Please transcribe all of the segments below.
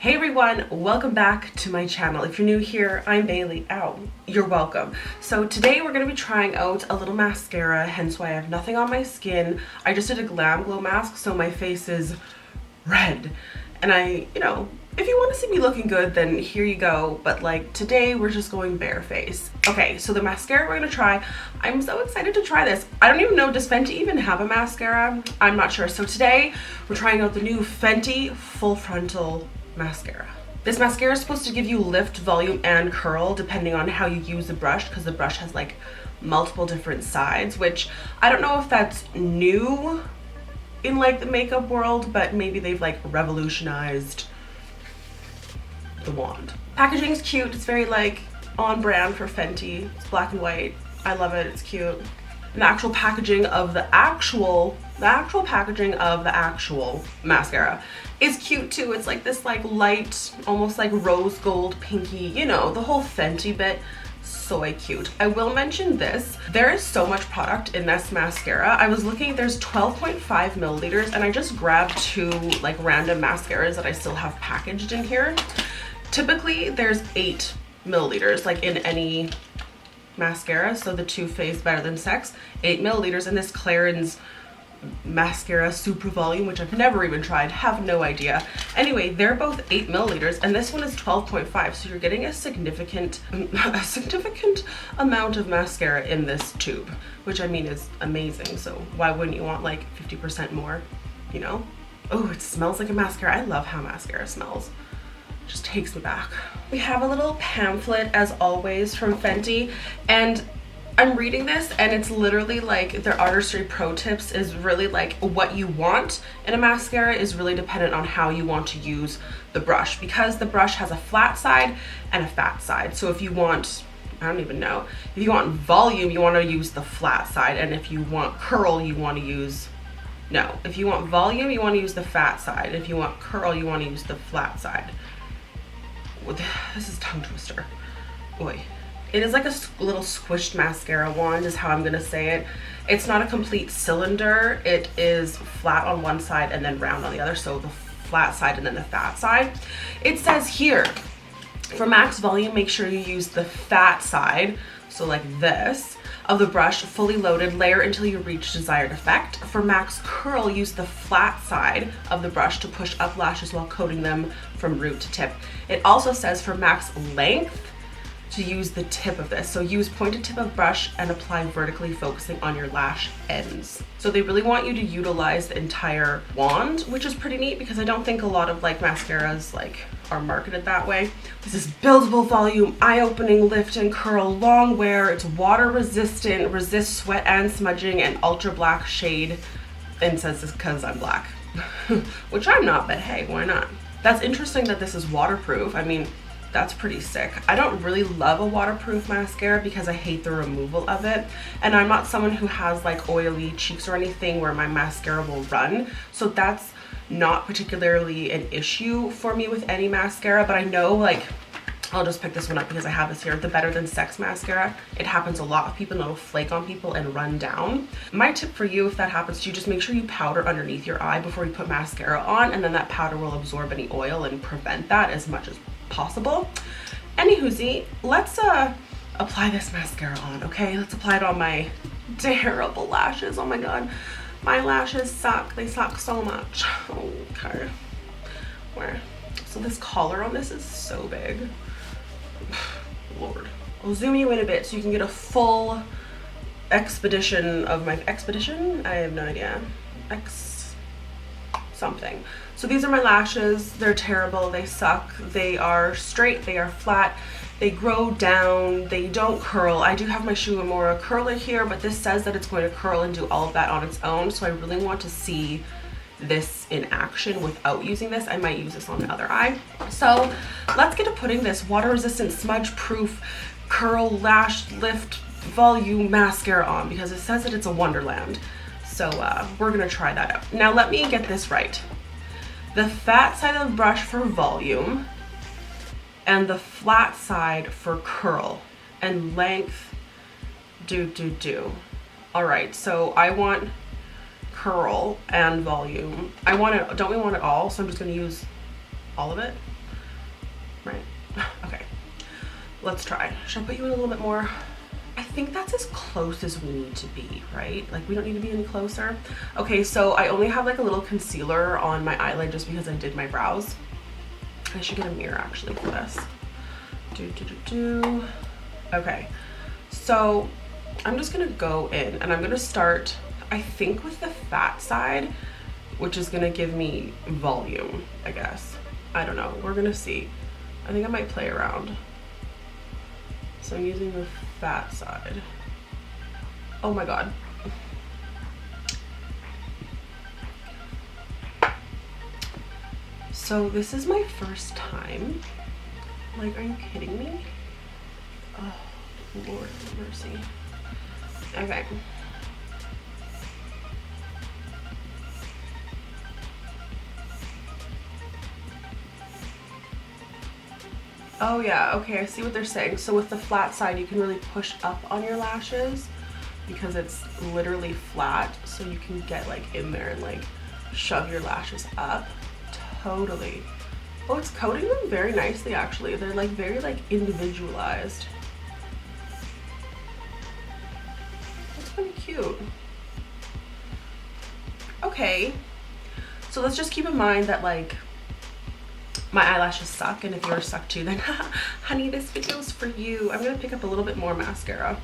Hey everyone, welcome back to my channel. If you're new here, I'm Bailey. Ow, you're welcome. So today we're going to be trying out a little mascara, hence why I have nothing on my skin. I just did a Glam Glow mask, so my face is red. And if you want to see me looking good, then here you go. But like today, we're just going bare face. Okay, so the mascara we're going to try, I'm so excited to try this. I don't even know, does Fenty even have a mascara? I'm not sure. So today, we're trying out the new Fenty Full-Frontal Mascara. This mascara is supposed to give you lift, volume, and curl depending on how you use the brush, because the brush has like multiple different sides, which I don't know if that's new in like the makeup world, but maybe they've like revolutionized the wand. Packaging is cute. It's very like on brand for Fenty. It's black and white. I love it. It's cute. And the actual packaging of the actual packaging of the actual mascara is cute too. It's like this like light, almost like rose gold pinky, you know, the whole Fenty bit. So cute. I will mention this. There is so much product in this mascara. I was looking, there's 12.5 milliliters, and I just grabbed two like random mascaras that I still have packaged in here. Typically there's 8 milliliters like in any mascara. So the Too Faced Better Than Sex, 8 milliliters, and this Clarins mascara super volume, which I've never even tried, have no idea. Anyway, they're both 8 milliliters and this one is 12.5, so you're getting a significant amount of mascara in this tube, which I mean is amazing. So why wouldn't you want like 50% more, you know? Oh, it smells like a mascara. I love how mascara smells. Just takes me back. We have a little pamphlet as always from Fenty, and I'm reading this and it's literally like their artistry pro tips is really like what you want in a mascara is really dependent on how you want to use the brush, because the brush has a flat side and a fat side. So if you want, I don't even know, if you want volume, you want to use the flat side, and if you want curl, you want to use, no, if you want volume, you want to use the fat side. If you want curl, you want to use the flat side. This is tongue twister. Boy. It is like a little squished mascara wand is how I'm gonna say it. It's not a complete cylinder. It is flat on one side and then round on the other. So the flat side and then the fat side. It says here, for max volume, make sure you use the fat side. So like this, of the brush, fully loaded, layer until you reach desired effect. For max curl, use the flat side of the brush to push up lashes while coating them from root to tip. It also says for max length, to use the tip of this. So use pointed tip of brush and apply vertically, focusing on your lash ends. So they really want you to utilize the entire wand, which is pretty neat because I don't think a lot of like mascaras like are marketed that way. This is buildable volume, eye-opening, lift and curl, long wear. It's water resistant, resists sweat and smudging, and ultra black shade. And it says this because I'm black, which I'm not, but hey, why not? That's interesting that this is waterproof. I mean, that's pretty sick. I don't really love a waterproof mascara because I hate the removal of it. And I'm not someone who has like oily cheeks or anything where my mascara will run. So that's not particularly an issue for me with any mascara, but I know like, I'll just pick this one up because I have this here, the Better Than Sex mascara. It happens a lot with people and it'll flake on people and run down. My tip for you, if that happens to you, just make sure you powder underneath your eye before you put mascara on, and then that powder will absorb any oil and prevent that as much as possible. Anywhoosie, let's apply this mascara on, okay? Let's apply it on my terrible lashes. Oh my god, my lashes suck. They suck so much. Okay, where? So this collar on this is so big. Lord. I'll zoom you in a bit so you can get a full expedition of my expedition. I have no idea. Something. So these are my lashes. They're terrible. They suck. They are straight. They are flat. They grow down. They don't curl. I do have my Shu Uemura curler here, but this says that it's going to curl and do all of that on its own. So I really want to see this in action without using this. I might use this on the other eye. So let's get to putting this water resistant, smudge proof, curl, lash, lift, volume mascara on, because it says that it's a wonderland. So we're gonna try that out. Now let me get this right. The fat side of the brush for volume and the flat side for curl, and length all right, so I want curl and volume. I want it, don't we want it all? So I'm just gonna use all of it. right? Okay, let's try. Should I put you in a little bit more? I think that's as close as we need to be, right? Like we don't need to be any closer. Okay, so I only have like a little concealer on my eyelid just because I did my brows. I should get a mirror actually for this. Okay, so I'm just gonna go in and I'm gonna start, I think, with the fat side, which is gonna give me volume, I guess. I don't know, we're gonna see. I think I might play around. So I'm using the fat side. Oh my God. So this is my first time. Like, are you kidding me? Oh, Lord have mercy. Okay. Oh yeah, okay, I see what they're saying. So with the flat side, you can really push up on your lashes because it's literally flat. So you can get like in there and like shove your lashes up. Totally. Oh, it's coating them very nicely actually. They're like very like individualized. That's pretty cute. Okay, so let's just keep in mind that like my eyelashes suck, and if yours suck too, then honey, this video's for you. I'm gonna pick up a little bit more mascara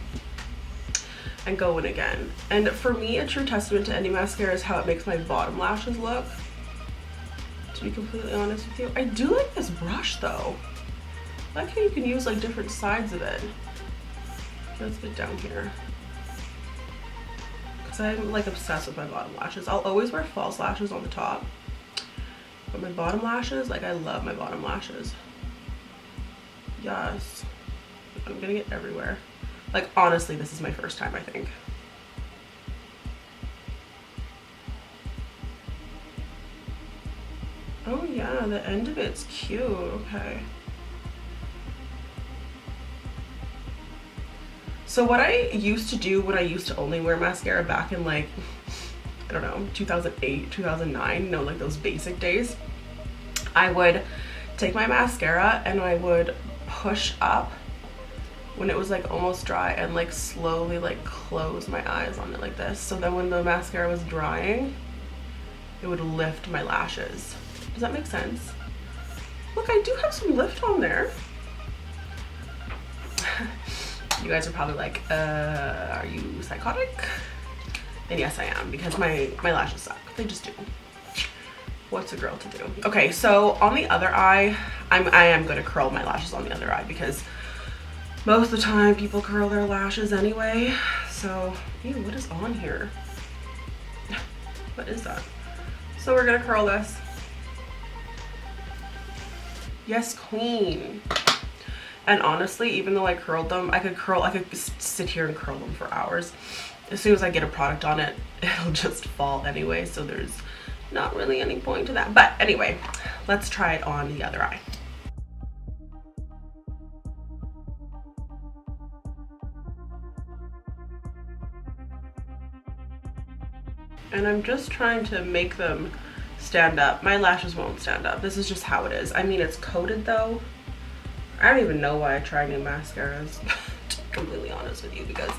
and go in again. And for me, a true testament to any mascara is how it makes my bottom lashes look, to be completely honest with you. I do like this brush though. I like how you can use like different sides of it. Let's get down here, because I'm like obsessed with my bottom lashes. I'll always wear false lashes on the top, but my bottom lashes, like I love my bottom lashes. Yes, I'm getting it everywhere. Like honestly, this is my first time, I think. Oh yeah, the end of it's cute. Okay. So what I used to do when I used to only wear mascara back in like, I don't know, 2008, 2009, you know, like those basic days, I would take my mascara and I would push up when it was like almost dry and like slowly like close my eyes on it like this. So then when the mascara was drying, it would lift my lashes. Does that make sense? Look, I do have some lift on there. You guys are probably like, are you psychotic? And yes, I am, because my lashes suck. They just do. What's a girl to do? Okay, so on the other eye, I am gonna curl my lashes on the other eye because most of the time people curl their lashes anyway. So, ew, what is on here? What is that? So we're gonna curl this. Yes, queen. And honestly, even though I curled them, I could sit here and curl them for hours. As soon as I get a product on it, it'll just fall anyway, so there's not really any point to that. But anyway, let's try it on the other eye. And I'm just trying to make them stand up. My lashes won't stand up. This is just how it is. I mean, it's coated though. I don't even know why I try new mascaras, to be completely honest with you, because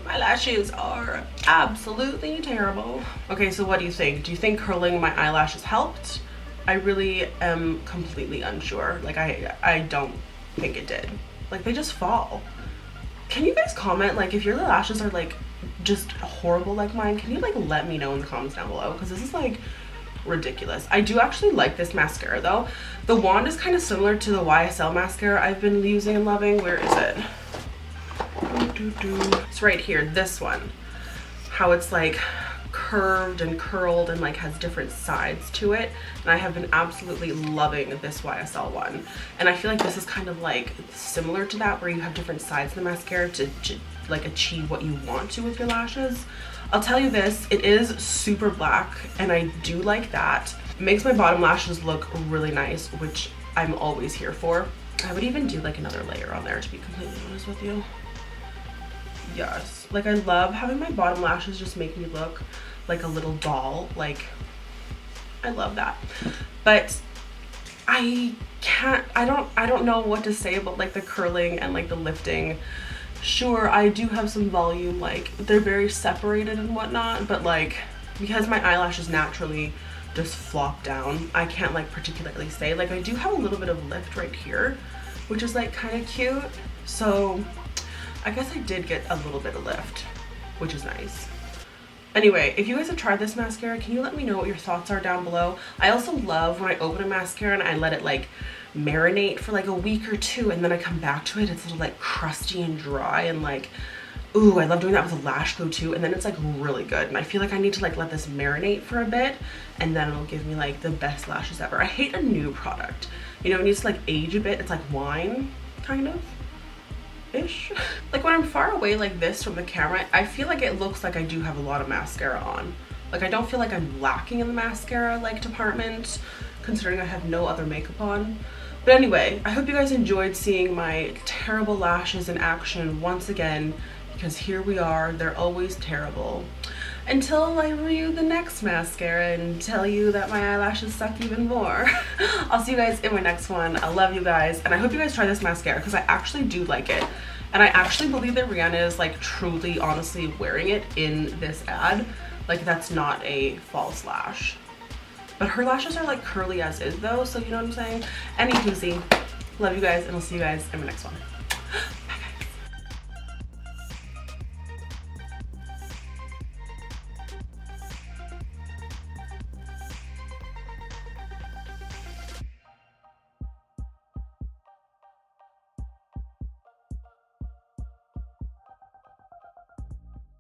my lashes are absolutely terrible. Okay, so what do you think? Do you think curling my eyelashes helped? I really am completely unsure. Like, I don't think it did. Like, they just fall. Can you guys comment, like, if your lashes are, like, just horrible like mine, can you, like, let me know in the comments down below? Because this is, like, ridiculous. I do actually like this mascara though. The wand is kind of similar to the YSL mascara I've been using and loving. Where is it? It's right here, this one. How it's like curved and curled and like has different sides to it. And I have been absolutely loving this YSL one. And I feel like this is kind of like similar to that, where you have different sides of the mascara to like achieve what you want to with your lashes. I'll tell you this, it is super black and I do like that. It makes my bottom lashes look really nice, which I'm always here for. I would even do like another layer on there, to be completely honest with you. Yes, like I love having my bottom lashes just make me look like a little doll. Like, I love that. But I can't, I don't know what to say about like the curling and like the lifting. Sure, I do have some volume, like they're very separated and whatnot, but like because my eyelashes naturally just flop down, I can't like particularly say. Like I do have a little bit of lift right here, which is like kind of cute. So I guess I did get a little bit of lift, which is nice. Anyway, if you guys have tried this mascara, can you let me know what your thoughts are down below? I also love when I open a mascara and I let it like marinate for like a week or two, and then I come back to it, it's a little like crusty and dry, and like, ooh, I love doing that with a lash glue too, and then it's like really good. And I feel like I need to like let this marinate for a bit, and then it'll give me like the best lashes ever. I hate a new product. You know, it needs to like age a bit. It's like wine, kind of. Ish. Like when I'm far away like this from the camera, I feel like it looks like I do have a lot of mascara on. Like I don't feel like I'm lacking in the mascara like department, considering I have no other makeup on. But anyway, I hope you guys enjoyed seeing my terrible lashes in action once again, because here we are, they're always terrible. Until I review the next mascara and tell you that my eyelashes suck even more. I'll see you guys in my next one. I love you guys, and I hope you guys try this mascara because I actually do like it. And I actually believe that Rihanna is like truly, honestly wearing it in this ad. Like that's not a false lash. But her lashes are like curly as is though, so you know what I'm saying? Anywho, love you guys, and I'll see you guys in my next one.